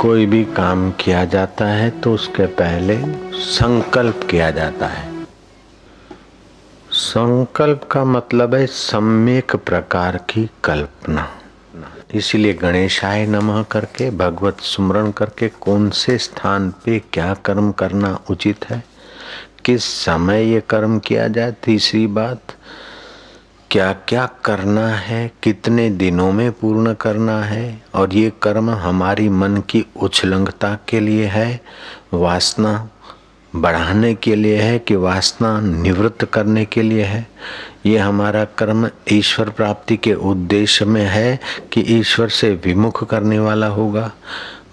कोई भी काम किया जाता है तो उसके पहले संकल्प किया जाता है। संकल्प का मतलब है सम्यक प्रकार की कल्पना। इसीलिए गणेशाय नमः करके भगवत सुमरण करके कौन से स्थान पे क्या कर्म करना उचित है, किस समय ये कर्म किया जाए, तीसरी बात क्या क्या करना है, कितने दिनों में पूर्ण करना है, और ये कर्म हमारी मन की उछलंगता के लिए है, वासना बढ़ाने के लिए है कि वासना निवृत्त करने के लिए है। ये हमारा कर्म ईश्वर प्राप्ति के उद्देश्य में है कि ईश्वर से विमुख करने वाला होगा,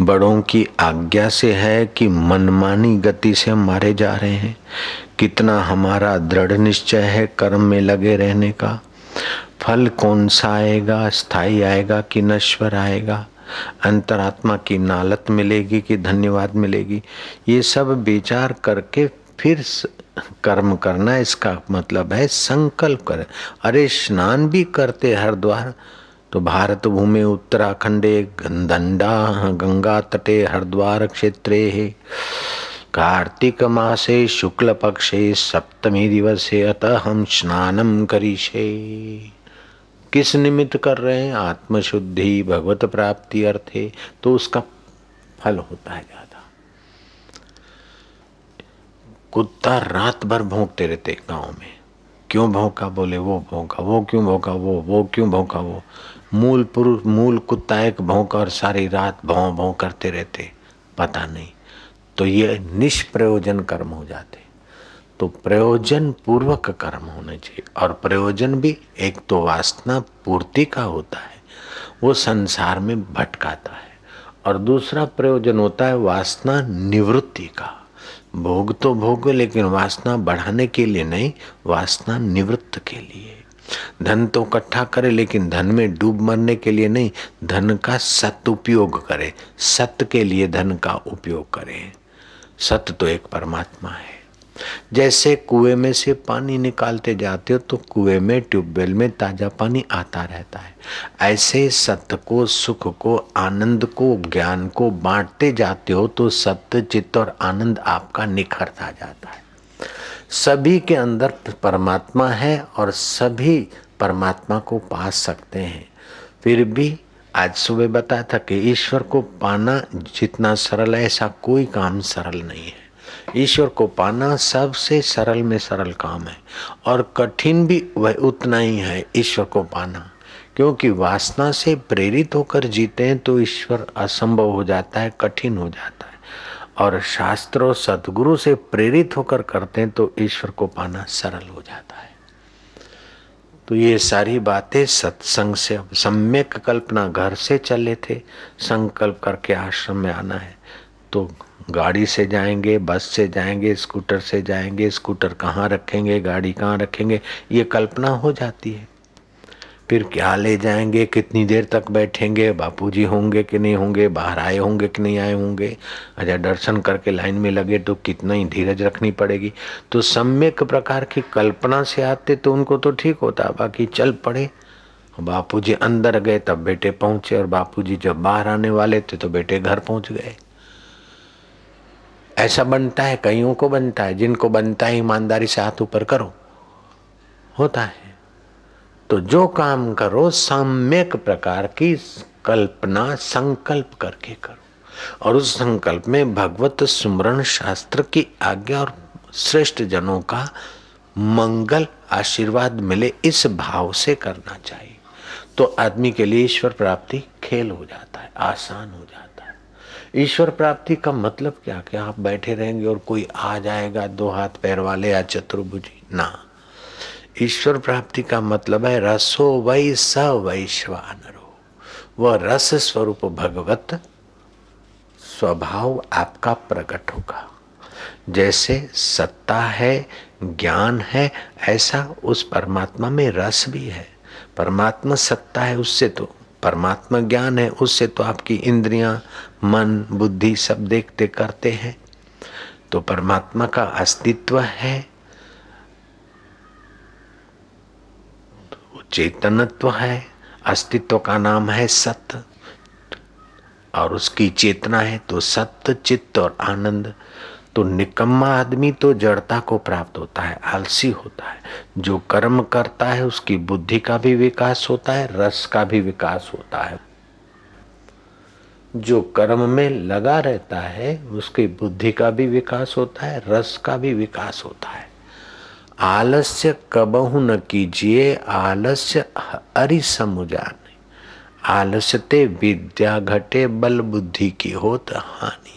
बड़ों की आज्ञा से है कि मनमानी गति से हम मारे जा रहे हैं, कितना हमारा दृढ़ निश्चय है कर्म में लगे रहने का, फल कौन सा आएगा, स्थायी आएगा कि नश्वर आएगा, अंतरात्मा की नालत मिलेगी कि धन्यवाद मिलेगी, ये सब विचार करके फिर कर्म करना। इसका मतलब है संकल्प कर। अरे स्नान भी करते हरिद्वार तो भारत भूमि उत्तराखंडे गंदंडा गंगा तटे हरिद्वार क्षेत्रे है कार्तिक मासे शुक्ल पक्षे सप्तमी दिवसे अतः हम स्नानम करिष्ये। किस निमित्त कर रहे हैं? आत्मशुद्धि भगवत प्राप्ति अर्थे, तो उसका फल होता है ज्यादा। कुत्ता रात भर भौंकते रहते गांव में, क्यों भौंका? बोले वो भौंका, वो क्यों भौंका, वो क्यों भौंका, वो मूल पुरुष मूल कुत्ता एक भौंका और सारी रात भौं भौं करते रहते, पता नहीं। तो ये निष्प्रयोजन कर्म हो जाते। तो प्रयोजन पूर्वक कर्म होने चाहिए, और प्रयोजन भी एक तो वासना पूर्ति का होता है, वो संसार में भटकाता है, और दूसरा प्रयोजन होता है वासना निवृत्ति का। भोग तो भोग लेकिन वासना बढ़ाने के लिए नहीं, वासना निवृत्त के लिए। धन तो इकट्ठा करे लेकिन धन में डूब मरने के लिए नहीं, धन का सदुपयोग करे, सत्य के लिए धन का उपयोग करे। सत्य तो एक परमात्मा है। जैसे कुएं में से पानी निकालते जाते हो तो कुएं में ट्यूबवेल में ताजा पानी आता रहता है, ऐसे सत्य को, सुख को, आनंद को, ज्ञान को बांटते जाते हो तो सत्य, चित्त और आनंद आपका निखरता जाता है। सभी के अंदर परमात्मा है और सभी परमात्मा को पा सकते हैं। फिर भी आज सुबह बताया था कि ईश्वर को पाना जितना सरल है ऐसा कोई काम सरल नहीं है। ईश्वर को पाना सबसे सरल में सरल काम है, और कठिन भी वह उतना ही है ईश्वर को पाना, क्योंकि वासना से प्रेरित होकर जीते हैं तो ईश्वर असंभव हो जाता है, कठिन हो जाता है, और शास्त्र और सतगुरु से प्रेरित होकर करते हैं तो ईश्वर को पाना सरल हो जाता है। तो ये सारी बातें सत्संग से, सम्यक कल्पना घर से चले थे, संकल्प करके आश्रम में आना है तो गाड़ी से जाएंगे, बस से जाएंगे, स्कूटर से जाएंगे, स्कूटर कहाँ रखेंगे, गाड़ी कहाँ रखेंगे, ये कल्पना हो जाती है। फिर क्या ले जाएंगे, कितनी देर तक बैठेंगे, बापूजी होंगे कि नहीं होंगे, बाहर आए होंगे कि नहीं आए होंगे, अच्छा दर्शन करके लाइन में लगे तो कितना ही धीरज रखनी पड़ेगी। तो सम्यक प्रकार की कल्पना से आते तो उनको तो ठीक होता, बाकी चल पड़े। बापूजी अंदर गए तब बेटे पहुंचे, और बापूजी जब बाहर आने वाले थे तो बेटे घर पहुंच गए। ऐसा बनता है, कईयों को बनता है, जिनको बनता है ईमानदारी से हाथ ऊपर करो, होता है। तो जो काम करो सम्यक प्रकार की कल्पना संकल्प करके करो, और उस संकल्प में भगवत सुमरण शास्त्र की आज्ञा और श्रेष्ठ जनों का मंगल आशीर्वाद मिले, इस भाव से करना चाहिए। तो आदमी के लिए ईश्वर प्राप्ति खेल हो जाता है, आसान हो जाता है। ईश्वर प्राप्ति का मतलब क्या कि आप बैठे रहेंगे और कोई आ जाएगा दो हाथ पैर वाले या चतुर्भुजी ना। ईश्वर प्राप्ति का मतलब है रसो वै स वैश्वानरो, वह रस स्वरूप भगवत स्वभाव आपका प्रकट होगा। जैसे सत्ता है, ज्ञान है, ऐसा उस परमात्मा में रस भी है। परमात्मा सत्ता है, उससे तो परमात्मा ज्ञान है, उससे तो आपकी इंद्रियां, मन, बुद्धि सब देखते करते हैं। तो परमात्मा का अस्तित्व है, चेतनत्व है, अस्तित्व का नाम है सत्य। और उसकी चेतना है तो सत्य, चित्त और आनंद। तो निकम्मा आदमी तो जड़ता को प्राप्त होता है, आलसी होता है। जो कर्म करता है उसकी बुद्धि का भी विकास होता है, रस का भी विकास होता है। जो कर्म में लगा रहता है उसकी बुद्धि का भी विकास होता है, रस का भी विकास होता है। आलस्य कबहु न कीजिए, आलस्य अरि समुजाने। आलस्यते विद्या घटे, बल बुद्धि की होत हानि।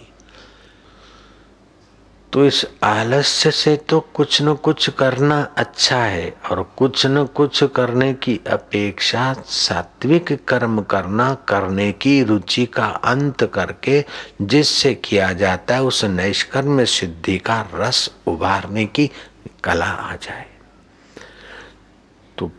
तो इस आलस्य से तो कुछ न कुछ करना अच्छा है, और कुछ न कुछ करने की अपेक्षा सात्विक कर्म करने की रुचि का अंत करके जिससे किया जाता है उस नैष्कर्म्य सिद्धि का रस उभारने की कला आ जाए। तो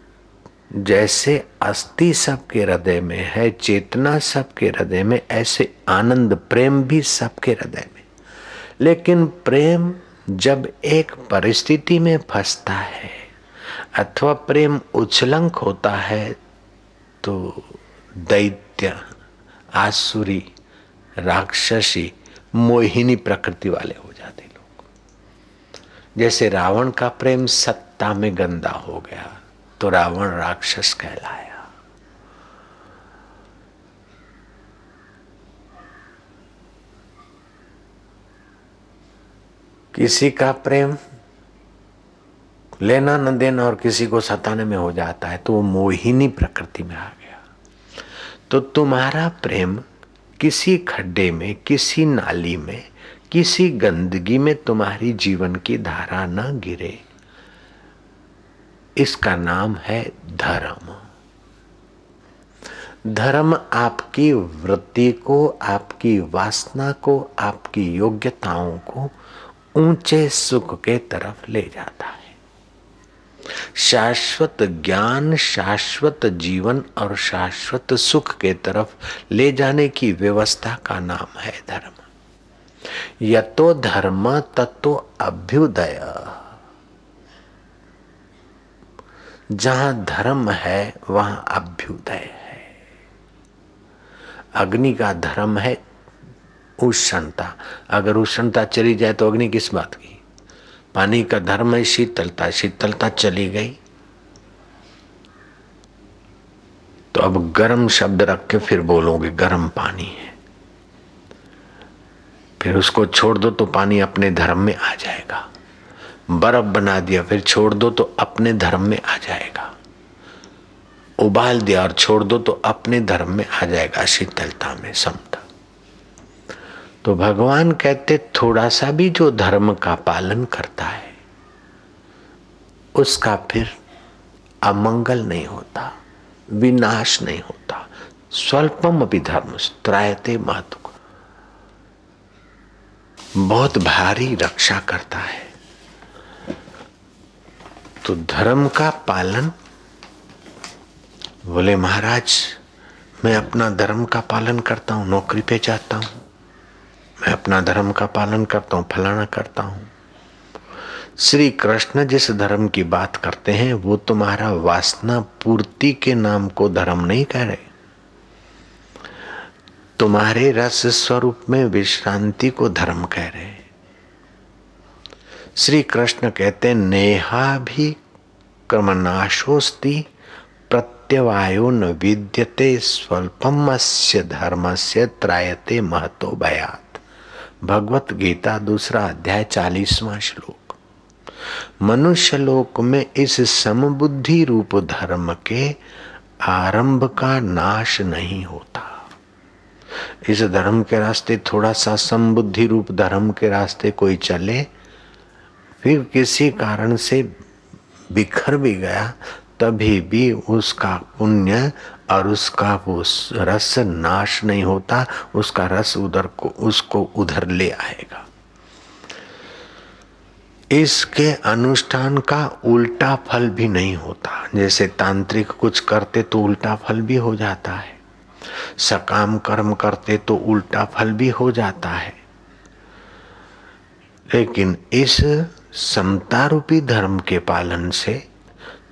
जैसे अस्थि सबके हृदय में है, चेतना सबके हृदय में, ऐसे आनंद प्रेम भी सबके हृदय में। लेकिन प्रेम जब एक परिस्थिति में फंसता है अथवा प्रेम उच्छृंखल होता है तो दैत्य, आसुरी, राक्षसी, मोहिनी प्रकृति वाले हो जाते लोग। जैसे रावण का प्रेम सत्ता में गंदा हो गया तो रावण राक्षस कहलाया। किसी का प्रेम लेना न देना और किसी को सताने में हो जाता है तो वो मोहिनी प्रकृति में आ गया। तो तुम्हारा प्रेम किसी खड्डे में, किसी नाली में, किसी गंदगी में तुम्हारी जीवन की धारा न गिरे, इसका नाम है धर्म। धर्म आपकी वृत्ति को, आपकी वासना को, आपकी योग्यताओं को ऊंचे सुख के तरफ ले जाता है। शाश्वत ज्ञान, शाश्वत जीवन और शाश्वत सुख के तरफ ले जाने की व्यवस्था का नाम है धर्म। यतो धर्म ततो अभ्युदय। जहां धर्म है वहां अभ्युदय है। अग्नि का धर्म है उष्णता। अगर उष्णता चली जाए तो अग्नि किस बात की। पानी का धर्म है शीतलता, शीतलता चली गई तो अब गर्म शब्द रख के फिर बोलोगे गर्म पानी है। फिर उसको छोड़ दो तो पानी अपने धर्म में आ जाएगा। बर्फ बना दिया फिर छोड़ दो तो अपने धर्म में आ जाएगा। उबाल दिया और छोड़ दो तो अपने धर्म में आ जाएगा, शीतलता में, समता। तो भगवान कहते थोड़ा सा भी जो धर्म का पालन करता है उसका फिर अमंगल नहीं होता, विनाश नहीं होता। स्वल्पम अपि धर्म त्रायते मातु, बहुत भारी रक्षा करता है। तो धर्म का पालन, बोले महाराज मैं अपना धर्म का पालन करता हूं, नौकरी पे जाता हूं, मैं अपना धर्म का पालन करता हूं, फलाना करता हूं। श्री कृष्ण जिस धर्म की बात करते हैं वो तुम्हारा वासना पूर्ति के नाम को धर्म नहीं कह रहे, तुम्हारे रस स्वरूप में विश्रांति को धर्म कह रहे हैं। श्री कृष्ण कहते हैं नेहा भी क्रमनाशोस्ति प्रत्यवायो न विद्यते स्वल्पमस्य धर्मस्य त्रायते महतो भयात्। भगवत गीता 2 अध्याय 40वां श्लोक। मनुष्य लोक में इस समबुद्धि रूप धर्म के आरंभ का नाश नहीं होता। इस धर्म के रास्ते थोड़ा सा समबुद्धि रूप धर्म के रास्ते कोई चले, फिर किसी कारण से बिखर भी गया, तभी भी उसका पुण्य और उसका वो रस नाश नहीं होता, उसका रस उसको उधर ले आएगा। इसके अनुष्ठान का उल्टा फल भी नहीं होता। जैसे तांत्रिक कुछ करते तो उल्टा फल भी हो जाता है, सकाम कर्म करते तो उल्टा फल भी हो जाता है। लेकिन इस समता रूपी धर्म के पालन से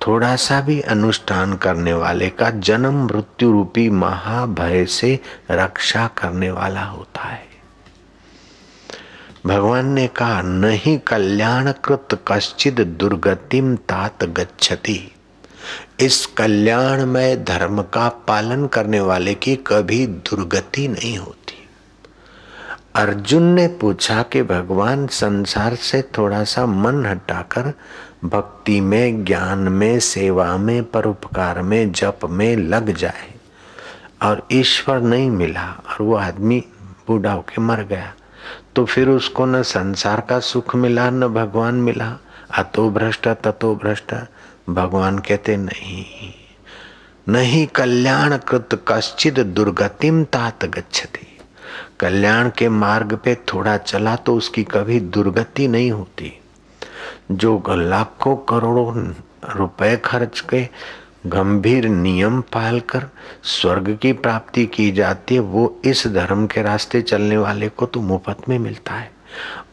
थोड़ा सा भी अनुष्ठान करने वाले का जन्म मृत्यु रूपी महाभय से रक्षा करने वाला होता है। भगवान ने कहा नहीं कल्याणकृत कश्चिद दुर्गतिम तात गच्छति। इस कल्याणमय धर्म का पालन करने वाले की कभी दुर्गति नहीं होती। अर्जुन ने पूछा कि भगवान संसार से थोड़ा सा मन हटाकर भक्ति में, ज्ञान में, सेवा में, परोपकार में, जप में लग जाए और ईश्वर नहीं मिला और वो आदमी बूढ़ा होके मर गया, तो फिर उसको न संसार का सुख मिला न भगवान मिला। अतो भ्रष्ट ततो भ्रष्ट। भगवान कहते नहीं कल्याण कृत कश्चिद दुर्गतिम तात गच्छति। कल्याण के मार्ग पे थोड़ा चला तो उसकी कभी दुर्गति नहीं होती। जो लाखों करोड़ों रुपए खर्च के गंभीर नियम पालकर स्वर्ग की प्राप्ति की जाती है, वो इस धर्म के रास्ते चलने वाले को तो मुफ्त में मिलता है।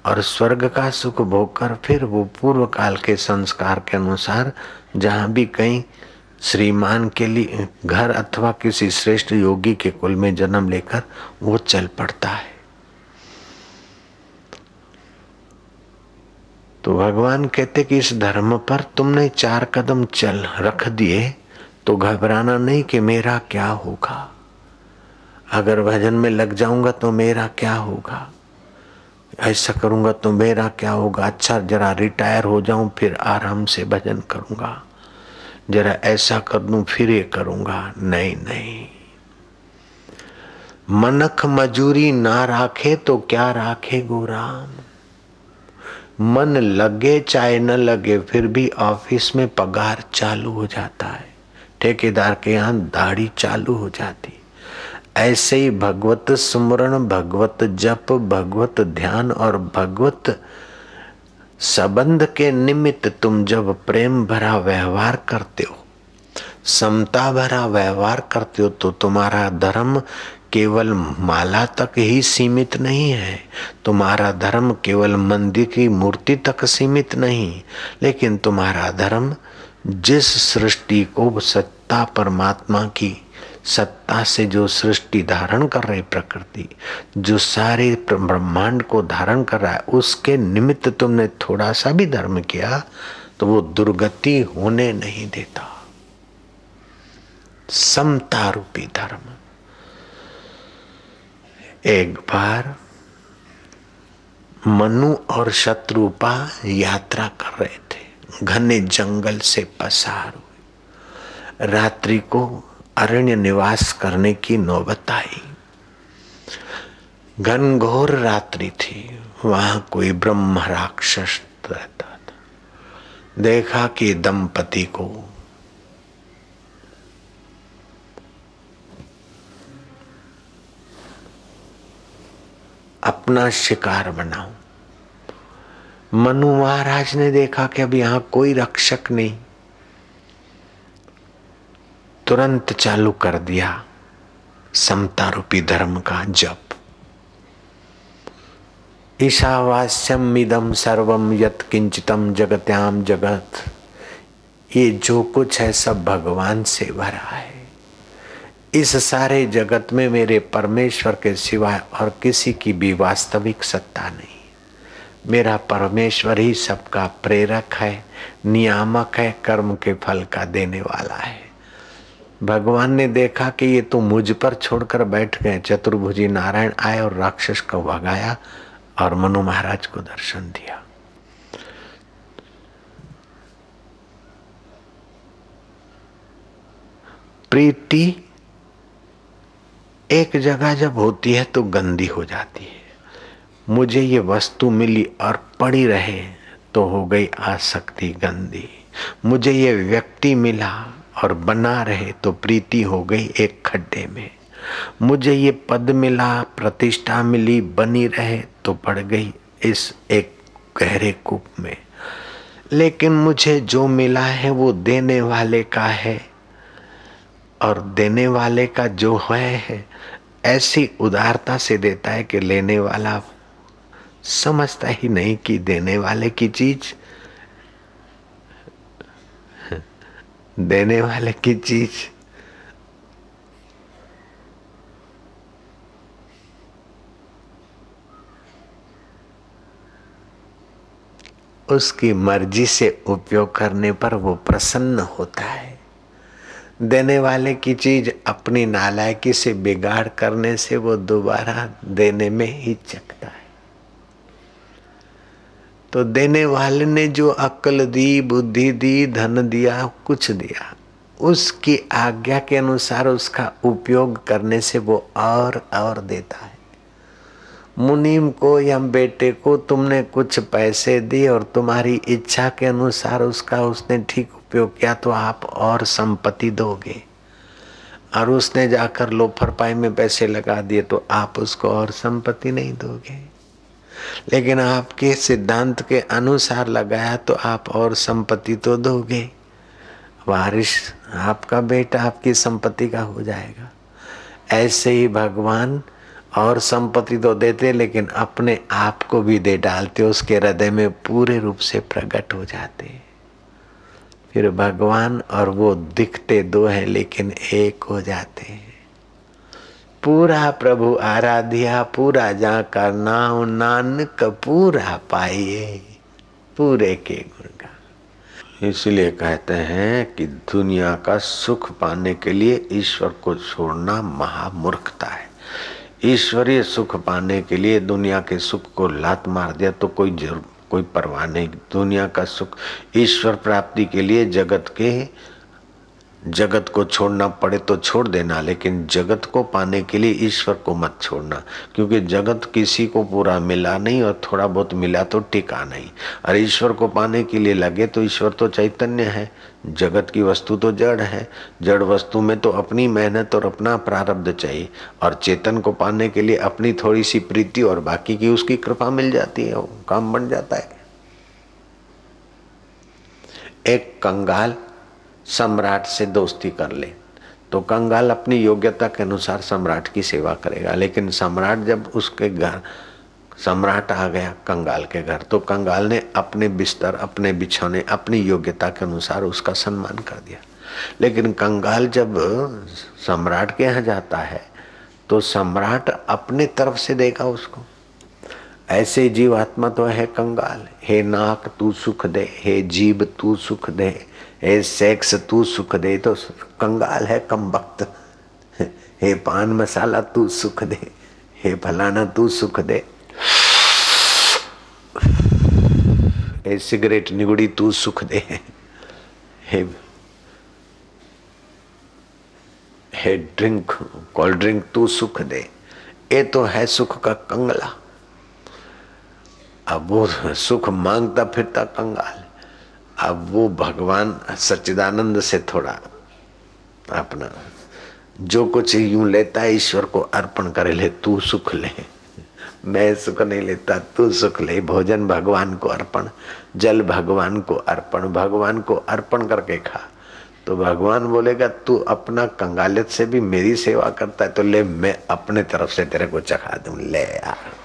और स्वर्ग का सुख भोग कर फिर वो पूर्व काल के संस्कार के अनुसार जहाँ भी कहीं श्रीमान के लिए घर अथवा किसी श्रेष्ठ योगी के कुल में जन्म लेकर वो चल पड़ता है। तो भगवान कहते कि इस धर्म पर तुमने 4 कदम चल रख दिए तो घबराना नहीं कि मेरा क्या होगा, अगर भजन में लग जाऊंगा तो मेरा क्या होगा, ऐसा करूंगा तो मेरा क्या होगा, अच्छा जरा रिटायर हो जाऊं फिर आराम से भजन करूंगा, जरा ऐसा कर दूं फिर ये करूंगा। नहीं नहीं, मनख मजूरी ना राखे तो क्या राखे गोराम। मन लगे चाहे न लगे फिर भी ऑफिस में पगार चालू हो जाता है, ठेकेदार के यहाँ दाढ़ी चालू हो जाती। ऐसे ही भगवत स्मरण, भगवत जप, भगवत ध्यान और भगवत संबंध के निमित्त तुम जब प्रेम भरा व्यवहार करते हो, समता भरा व्यवहार करते हो, तो तुम्हारा धर्म केवल माला तक ही सीमित नहीं है, तुम्हारा धर्म केवल मंदिर की मूर्ति तक सीमित नहीं, लेकिन तुम्हारा धर्म जिस सृष्टि को सत्ता परमात्मा की सत्ता से जो सृष्टि धारण कर रही, प्रकृति जो सारे ब्रह्मांड को धारण कर रहा है, उसके निमित्त तुमने थोड़ा सा भी धर्म किया तो वो दुर्गति होने नहीं देता। समता रूपी धर्म। एक बार मनु और शत्रुपा यात्रा कर रहे थे, घने जंगल से पसार हुए। रात्रि को अरण्य निवास करने की नौबत आई। घनघोर रात्रि थी, वहां कोई ब्रह्म राक्षस रहता था। देखा कि दंपति को अपना शिकार बनाऊं। मनु महाराज ने देखा कि अब यहां कोई रक्षक नहीं, तुरंत चालू कर दिया समता रूपी धर्म का जप। ईशावास्यम इदम सर्वम यत् किंचितम जगत्याम जगत। ये जो कुछ है सब भगवान से भरा है। इस सारे जगत में मेरे परमेश्वर के सिवाय और किसी की भी वास्तविक सत्ता नहीं। मेरा परमेश्वर ही सबका प्रेरक है, नियामक है, कर्म के फल का देने वाला है। भगवान ने देखा कि ये तो मुझ पर छोड़कर बैठ गए। चतुर्भुजी नारायण आए और राक्षस को भगाया और मनु महाराज को दर्शन दिया। प्रीति एक जगह जब होती है तो गंदी हो जाती है। मुझे ये वस्तु मिली और पड़ी रहे तो हो गई आसक्ति गंदी। मुझे ये व्यक्ति मिला और बना रहे तो प्रीति हो गई एक खड्डे में। मुझे ये पद मिला, प्रतिष्ठा मिली, बनी रहे तो पड़ गई इस एक गहरे कूप में। लेकिन मुझे जो मिला है वो देने वाले का है, और देने वाले का जो है ऐसी उदारता से देता है कि लेने वाला समझता ही नहीं कि देने वाले की चीज देने वाले की चीज उसकी मर्जी से उपयोग करने पर वो प्रसन्न होता है। देने वाले की चीज अपनी नालायकी से बिगाड़ करने से वो दोबारा देने में हिचकता है। तो देने वाले ने जो अक्ल दी, बुद्धि दी, धन दिया, कुछ दिया, उसकी आज्ञा के अनुसार उसका उपयोग करने से वो और देता है। मुनीम को या बेटे को तुमने कुछ पैसे दिए और तुम्हारी इच्छा के अनुसार उसका उसने ठीक उपयोग किया तो आप और संपत्ति दोगे, और उसने जाकर लोफर पाई में पैसे लगा दिए तो आप उसको और संपत्ति नहीं दोगे। लेकिन आपके सिद्धांत के अनुसार लगाया तो आप और संपत्ति तो दोगे। वारिस आपका बेटा आपकी संपत्ति का हो जाएगा। ऐसे ही भगवान और संपत्ति तो देते लेकिन अपने आप को भी दे डालते, उसके हृदय में पूरे रूप से प्रकट हो जाते। फिर भगवान और वो दिखते दो हैं लेकिन एक हो जाते हैं। पूरा प्रभु आराध्या पूरा जाकर नाम नानक पूरा पाइए पूरे के गुण का। इसलिए कहते हैं कि दुनिया का सुख पाने के लिए ईश्वर को छोड़ना महामूर्खता है। ईश्वरीय सुख पाने के लिए दुनिया के सुख को लात मार दिया तो कोई परवाह नहीं। दुनिया का सुख ईश्वर प्राप्ति के लिए जगत को छोड़ना पड़े तो छोड़ देना, लेकिन जगत को पाने के लिए ईश्वर को मत छोड़ना, क्योंकि जगत किसी को पूरा मिला नहीं और थोड़ा बहुत मिला तो टिका नहीं। और ईश्वर को पाने के लिए लगे तो ईश्वर तो चैतन्य है, जगत की वस्तु तो जड़ है। जड़ वस्तु में तो अपनी मेहनत और अपना प्रारब्ध चाहिए, और चेतन को पाने के लिए अपनी थोड़ी सी प्रीति और बाकी की उसकी कृपा मिल जाती है, वो काम बन जाता है। एक कंगाल सम्राट से दोस्ती कर ले तो कंगाल अपनी योग्यता के अनुसार सम्राट की सेवा करेगा, लेकिन सम्राट जब उसके घर सम्राट आ गया कंगाल के घर तो कंगाल ने अपने बिस्तर अपने बिछौने अपनी योग्यता के अनुसार उसका सम्मान कर दिया। लेकिन कंगाल जब सम्राट के यहाँ जाता है तो सम्राट अपने तरफ से देगा उसको। ऐसे जीवात्मा तो है कंगाल। हे नाक तू सुख दे, हे जीभ तू सुख दे, हे सेक्स तू सुख दे, तो कंगाल है कमबख्त। हे पान मसाला तू सुख दे, हे फलाना तू सुख दे, हे सिगरेट निगुड़ी तू सुख दे, हे ड्रिंक कोल्ड ड्रिंक तू सुख दे। ये तो है सुख का कंगला। अब वो सुख मांगता फिरता कंगाल, अब वो भगवान सच्चिदानंद से थोड़ा अपना जो कुछ यूं लेता है ईश्वर को अर्पण करे, ले तू सुख ले, मैं सुख नहीं लेता तू सुख ले। भोजन भगवान को अर्पण, जल भगवान को अर्पण, भगवान को अर्पण करके खा। तो भगवान बोलेगा तू अपना कंगालियत से भी मेरी सेवा करता है तो ले, मैं अपने तरफ से तेरे को चखा दूं, ले यार।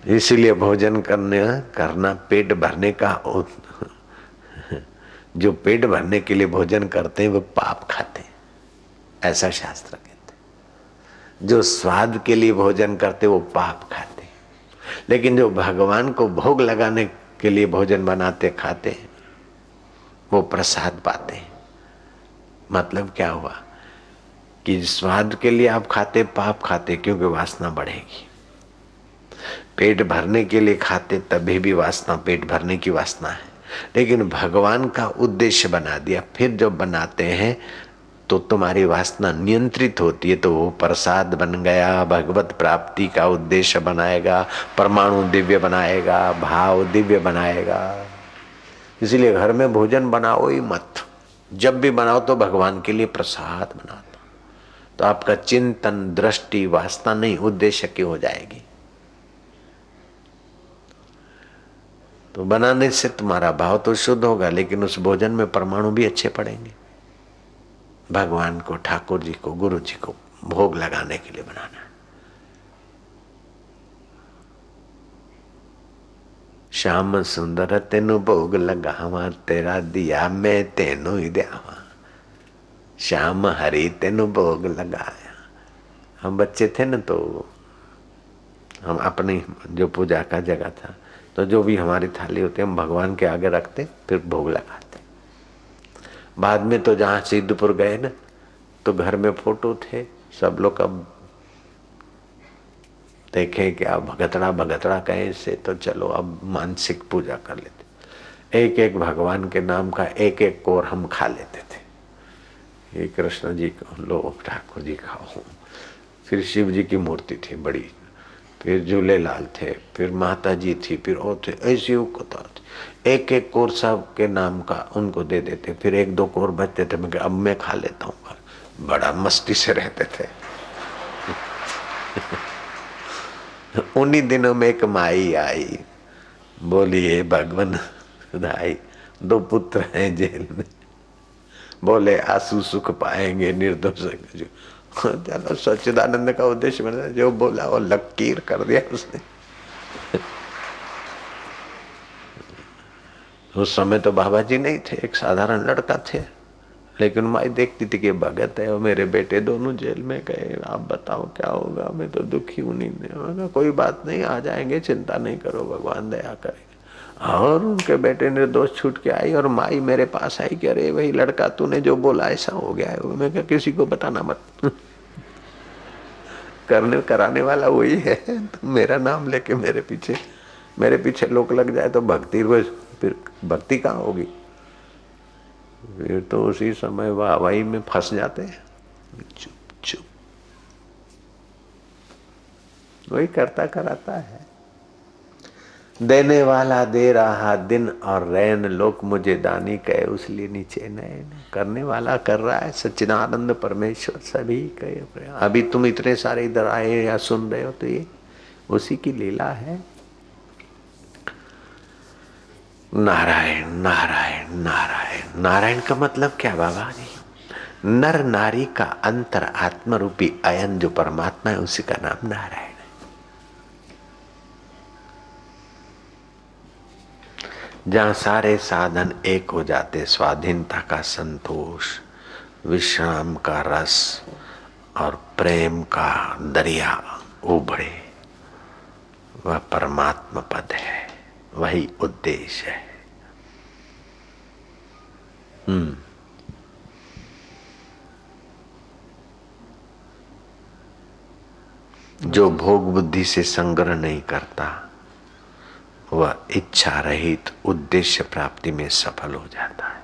इसीलिए भोजन करना पेट भरने का, जो पेट भरने के लिए भोजन करते हैं वो पाप खाते हैं, ऐसा शास्त्र कहते हैं। जो स्वाद के लिए भोजन करते वो पाप खाते हैं, लेकिन जो भगवान को भोग लगाने के लिए भोजन बनाते खाते वो प्रसाद पाते हैं। मतलब क्या हुआ कि स्वाद के लिए आप खाते पाप खाते, क्योंकि वासना बढ़ेगी। पेट भरने के लिए खाते तभी भी वासना, पेट भरने की वासना है, लेकिन भगवान का उद्देश्य बना दिया। फिर जब बनाते हैं तो तुम्हारी वासना नियंत्रित होती है, तो वो प्रसाद बन गया, भगवत प्राप्ति का उद्देश्य बनाएगा, परमाणु दिव्य बनाएगा, भाव दिव्य बनाएगा। इसीलिए घर में भोजन बनाओ ही मत, जब भी बनाओ तो भगवान के लिए प्रसाद बना दो, तो आपका चिंतन दृष्टि वासना नहीं उद्देश्य की हो जाएगी। तो बनाने से तुम्हारा भाव तो शुद्ध होगा, लेकिन उस भोजन में परमाणु भी अच्छे पड़ेंगे। भगवान को, ठाकुर जी को, गुरु जी को भोग लगाने के लिए बनाना। श्याम सुंदर तेनु भोग लगावा, तेरा दिया मैं तेनु ही द्यावा। श्याम हरि तेनु भोग लगाया। हम बच्चे थे न तो हम अपनी जो पूजा का जगह था तो जो भी हमारी थाली होती हम भगवान के आगे रखते, फिर भोग लगाते। बाद में तो जहाँ सिद्धपुर गए न तो घर में फोटो थे, सब लोग अब देखे क्या भगतड़ा भगतड़ा कहे से, तो चलो अब मानसिक पूजा कर लेते। एक एक भगवान के नाम का एक एक कोर हम खा लेते थे। ये कृष्ण जी को लो, ठाकुर जी खाओ। फिर शिव जी की मूर्ति थी बड़ी, फिर झूलेलाल थे, फिर माता जी थी, फिर और थे, ऐसी कथा थी। एक एक कोर सब के नाम का उनको दे देते। फिर एक दो कोर बचते थे, मैं अब मैं खा लेता हूँ। बड़ा मस्ती से रहते थे। उन्हीं दिनों में एक माई आई, बोली हे भगवान सुधाई, दो पुत्र हैं जेल में, बोले आंसू सुख पाएंगे निर्दोष। चलो सच्चिदानंद का उद्देश्य बना, जो बोला वो लकीर कर दिया उसने। उस समय तो बाबा जी नहीं थे, एक साधारण लड़का थे, लेकिन माई देखती थी कि भगत है और मेरे बेटे दोनों जेल में गए, आप बताओ क्या होगा। मैं तो दुखी हूं। नहीं, कोई बात नहीं, आ जाएंगे, चिंता नहीं करो, भगवान दया करेंगे। और उनके बेटे निर्दोष छूट के आई और माई मेरे पास आई कि अरे वही लड़का तूने जो बोला ऐसा हो गया है। मैं क्या किसी को बताना मत। करने कराने वाला वही है। तो मेरा नाम लेके मेरे पीछे लोग लग जाए तो भक्ति रोज, फिर भक्ति कहाँ होगी। फिर तो उसी समय वाहवाही में फंस जाते हैं। चुप चुप, वही करता कराता है। देने वाला दे रहा दिन और रैन, लोक मुझे दानी कहे उसलिए नीचे नैन। करने वाला कर रहा है, सच्चिदानंद परमेश्वर सभी कहे। अभी तुम इतने सारे इधर आए या सुन रहे हो तो ये उसी की लीला है। नारायण नारायण नारायण। नारायण का मतलब क्या बाबा जी? नर नारी का अंतर आत्मा रूपी अयन जो परमात्मा है उसी का नाम नारायण है। जहाँ सारे साधन एक हो जाते, स्वाधीनता का संतोष, विश्राम का रस और प्रेम का दरिया उभरे, वह परमात्मा पद है, वही उद्देश्य है। जो भोग बुद्धि से संग्रह नहीं करता वह इच्छा रहित उद्देश्य प्राप्ति में सफल हो जाता है।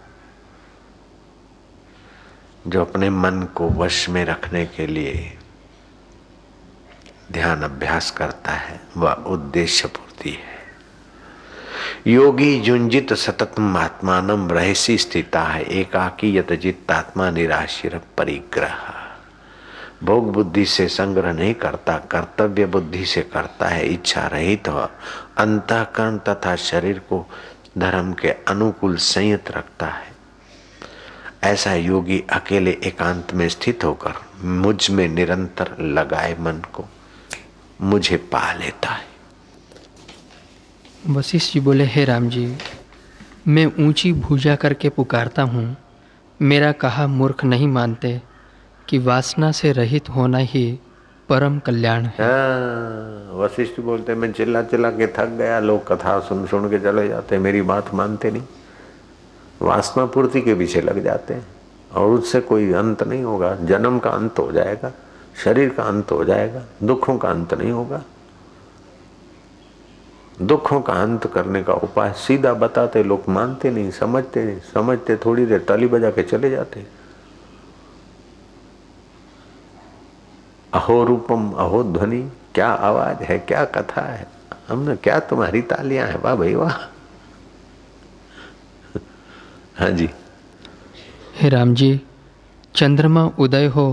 जो अपने मन को वश में रखने के लिए ध्यान अभ्यास करता है वह उद्देश्य पूर्ति है। योगी युंजित सततम आत्मानम रहसी स्थिता है, एकाकी यत जित्तात्मा निराशीर परिग्रह। भोग बुद्धि से संग्रह नहीं करता, कर्तव्य बुद्धि से करता है, इच्छा रहित हो, अंतःकरण तथा शरीर को धर्म के अनुकूल संयत रखता है। ऐसा योगी अकेले एकांत में स्थित होकर मुझ में निरंतर लगाए मन को मुझे पा लेता है। वशिष्ठ जी बोले, हे राम जी, मैं ऊंची भुजा करके पुकारता हूँ, मेरा कहा मूर्ख नहीं मानते कि वासना से रहित होना ही परम कल्याण है। वशिष्ठ बोलते मैं चिल्ला चिल्ला के थक गया, लोग कथा सुन सुन के चले जाते, मेरी बात मानते नहीं, वासना पूर्ति के पीछे लग जाते हैं और उससे कोई अंत नहीं होगा। जन्म का अंत हो जाएगा, शरीर का अंत हो जाएगा, दुखों का अंत नहीं होगा। दुखों का अंत करने का उपाय सीधा बताते, लोग मानते नहीं, समझते थोड़ी देर ताली बजा के चले जाते। अहो रूपम अहो ध्वनि, क्या आवाज है, क्या कथा है, हमने क्या तुम्हारी तालियां हैं, वाह भाई वाह। हाँ जी। हे राम जी, चंद्रमा उदय हो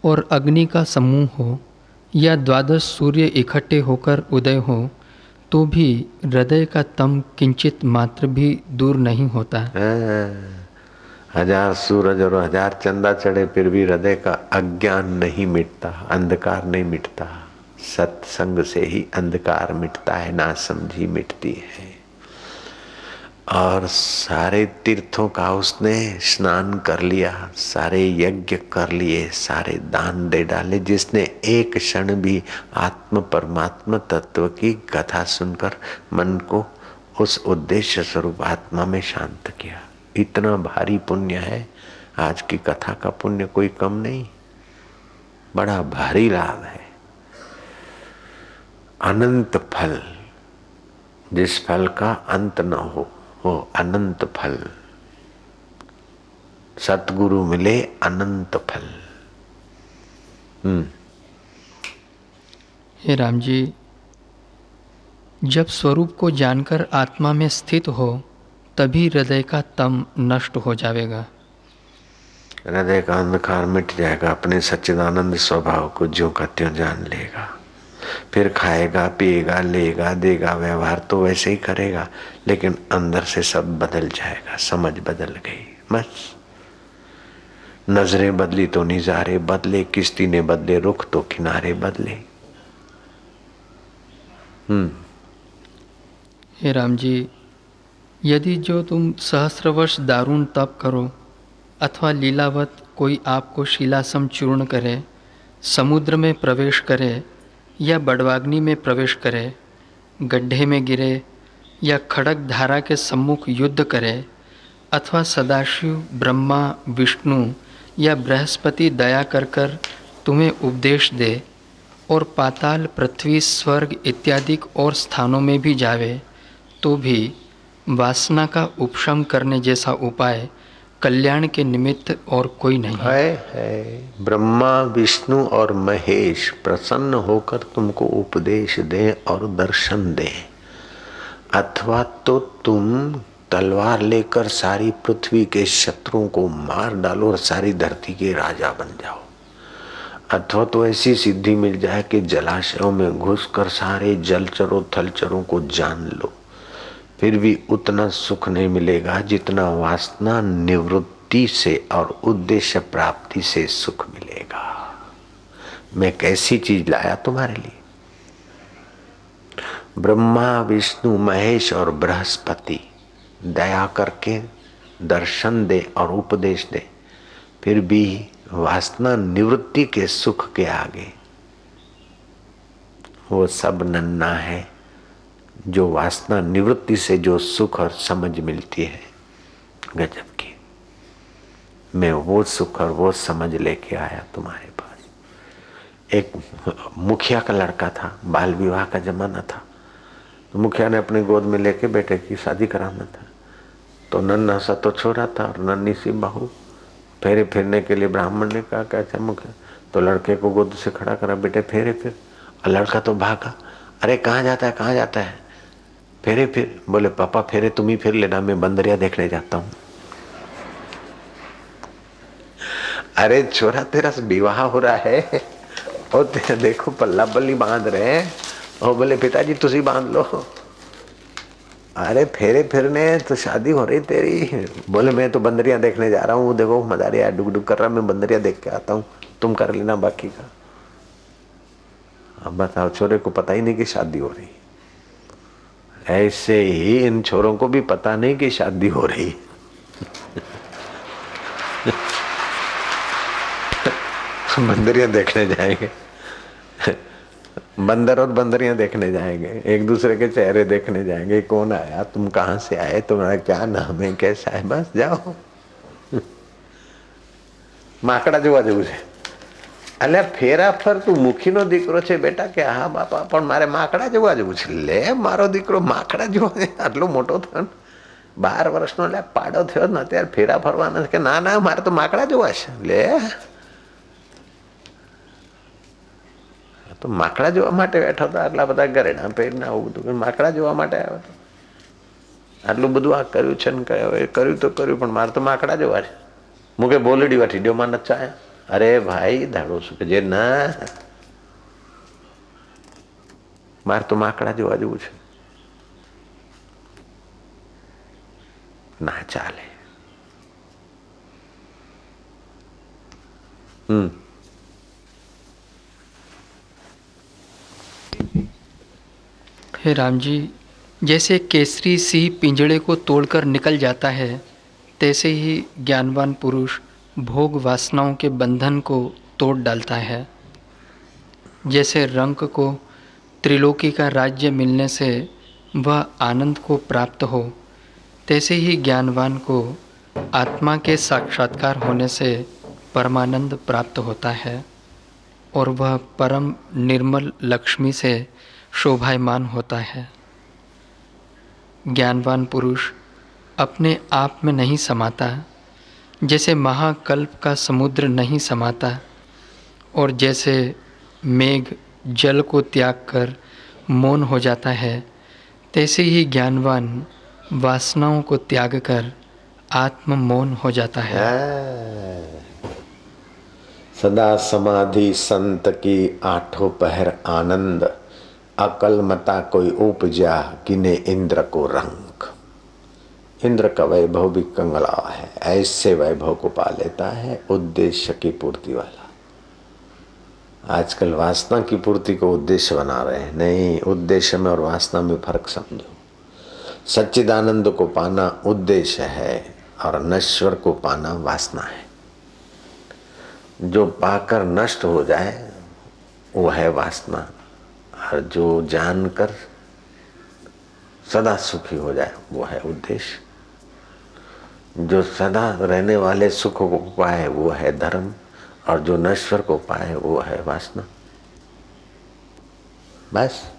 और अग्नि का समूह हो या 12 सूर्य इकट्ठे होकर उदय हो तो भी हृदय का तम किंचित मात्र भी दूर नहीं होता। 1000 सूरज और 1000 चंदा चढ़े फिर भी हृदय का अज्ञान नहीं मिटता, अंधकार नहीं मिटता। सत्संग से ही अंधकार मिटता है, नासमझी मिटती है। और सारे तीर्थों का उसने स्नान कर लिया, सारे यज्ञ कर लिए, सारे दान दे डाले। जिसने एक क्षण भी आत्म परमात्मा तत्व की कथा सुनकर मन को उस उद्देश्य स्वरूप आत्मा में शांत किया, इतना भारी पुण्य है। आज की कथा का पुण्य कोई कम नहीं, बड़ा भारी लाभ है। अनंत फल, जिस फल का अंत न हो, वो अनंत फल। सतगुरु मिले अनंत फल। हे राम जी, जब स्वरूप को जानकर आत्मा में स्थित हो तभी हृदय का तम नष्ट हो जाएगा। हृदय का अंधकार मिट जाएगा, अपने सच्चिदानंद स्वभाव को ज्यों का त्यों जान लेगा। फिर खाएगा, पिएगा, लेगा, देगा, व्यवहार तो वैसे ही करेगा, लेकिन अंदर से सब बदल जाएगा। समझ बदल गई, बस। नजरें बदली तो निजारे बदले, किश्ती ने बदले रुख तो किनारे बदले। हे राम जी, यदि जो तुम सहस्र वर्ष दारुण तप करो अथवा लीलावत कोई आपको शिलासम चूर्ण करे, समुद्र में प्रवेश करे या बड़वाग्नि में प्रवेश करे, गड्ढे में गिरे या खड़ग धारा के सम्मुख युद्ध करे, अथवा सदाशिव ब्रह्मा विष्णु या बृहस्पति दया कर कर तुम्हें उपदेश दे और पाताल पृथ्वी स्वर्ग इत्यादि और स्थानों में भी जावे, तो भी वासना का उपशम करने जैसा उपाय कल्याण के निमित्त और कोई नहीं है। ब्रह्मा विष्णु और महेश प्रसन्न होकर तुमको उपदेश दें और दर्शन दें, अथवा तो तुम तलवार लेकर सारी पृथ्वी के शत्रुओं को मार डालो और सारी धरती के राजा बन जाओ, अथवा तो ऐसी सिद्धि मिल जाए कि जलाशयों में घुसकर सारे जलचरों थलचरों को जान लो, फिर भी उतना सुख नहीं मिलेगा जितना वासना निवृत्ति से और उद्देश्य प्राप्ति से सुख मिलेगा। मैं कैसी चीज लाया तुम्हारे लिए? ब्रह्मा विष्णु महेश और बृहस्पति दया करके दर्शन दे और उपदेश दे, फिर भी वासना निवृत्ति के सुख के आगे वो सब नन्ना है। जो वासना निवृत्ति से जो सुख और समझ मिलती है गजब की, मैं वो सुख और वो समझ लेके आया तुम्हारे पास। एक मुखिया का लड़का था, बाल विवाह का जमाना था, तो मुखिया ने अपनी गोद में लेके बेटे की शादी कराना था। तो नन्हा सा तो छोरा था और नन्ही सी बहू। फेरे फिरने के लिए ब्राह्मण ने कहा कि अच्छा मुखिया, तो लड़के को गोद से खड़ा करा, बेटे फेरे फिर। और लड़का तो भागा, अरे कहाँ जाता है, कहाँ जाता है, फेरे फिर। बोले पापा फेरे तुम ही फिर लेना, मैं बंदरिया देखने जाता हूँ। अरे छोरा तेरा विवाह हो रहा है और तेरे देखो पल्ला बल्ली बांध रहे हैं, और बोले पिताजी तुसी बांध लो। अरे फेरे फिरने तो शादी हो रही तेरी। बोले मैं तो बंदरिया देखने जा रहा हूँ, देखो मदारिया डुग डुग कर रहा, मैं बंदरिया देख के आता हूँ, तुम कर लेना बाकी का। अब बताओ, छोरे को पता ही नहीं कि शादी हो रही। ऐसे ही इन छोरों को भी पता नहीं कि शादी हो रही। बंदरिया देखने जाएंगे, बंदर और बंदरियां देखने जाएंगे, एक दूसरे के चेहरे देखने जाएंगे, कौन आया, तुम कहाँ से आए, तुम्हारा क्या नाम है, कैसा है, बस जाओ। माकड़ा જોવા જવું છે। અલ્યા ફેરા ફર તું મુખીનો દીકરો છે બેટા કે હા બાપા, પણ મારે માકડા જોવા જવું છે। લે મારો દીકરો માકડા જોવા આટલો મોટો થયો, 12 વર્ષનો લે પાડો થયો ને અત્યારે ફેરા ફરવાના છે કે ના ના મારે તો માકડા જોવા છે। લે તો માકડા જોવા માટે બેઠો હતો, આટલા બધા ઘરેણા પહેરીને આવું બધું માકડા જોવા માટે આવ્યો હતો। આટલું બધું આ કર્યું છે ને કર્યું તો કર્યું, પણ મારે તો માકડા જોવા છે। મુકે બોલડી વાટી ડ્યો માં નથી આયા। અરે ભાઈ દાડો શું કે જે ના, મારે તો માકડા જોવા જેવું છે, ના ચાલે। हे राम जी, जैसे केसरी सिंह पिंजड़े को तोड़कर निकल जाता है, तैसे ही ज्ञानवान पुरुष भोग वासनाओं के बंधन को तोड़ डालता है। जैसे रंक को त्रिलोकी का राज्य मिलने से वह आनंद को प्राप्त हो, तैसे ही ज्ञानवान को आत्मा के साक्षात्कार होने से परमानंद प्राप्त होता है और वह परम निर्मल लक्ष्मी से शोभायमान होता है। ज्ञानवान पुरुष अपने आप में नहीं समाता, जैसे महाकल्प का समुद्र नहीं समाता, और जैसे मेघ जल को त्याग कर मौन हो जाता है, तैसे ही ज्ञानवान वासनाओं को त्याग कर आत्म मौन हो जाता है। सदा समाधि संत की आठों पहर आनंद, अकल मता कोई उपजा किने इंद्र को रंग। इंद्र का वैभव भी कंगला है, ऐसे वैभव को पा लेता है उद्देश्य की पूर्ति वाला। आजकल वासना की पूर्ति को उद्देश्य बना रहे हैं। नहीं, उद्देश्य में और वासना में फर्क समझो। सच्चिदानंद को पाना उद्देश्य है और नश्वर को पाना वासना है। जो पाकर नष्ट हो जाए वो है वासना, और जो जानकर सदा सुखी हो जाए वो है उद्देश्य। जो सदा रहने वाले सुख को पाए वो है धर्म, और जो नश्वर को पाए वो है वासना। बस।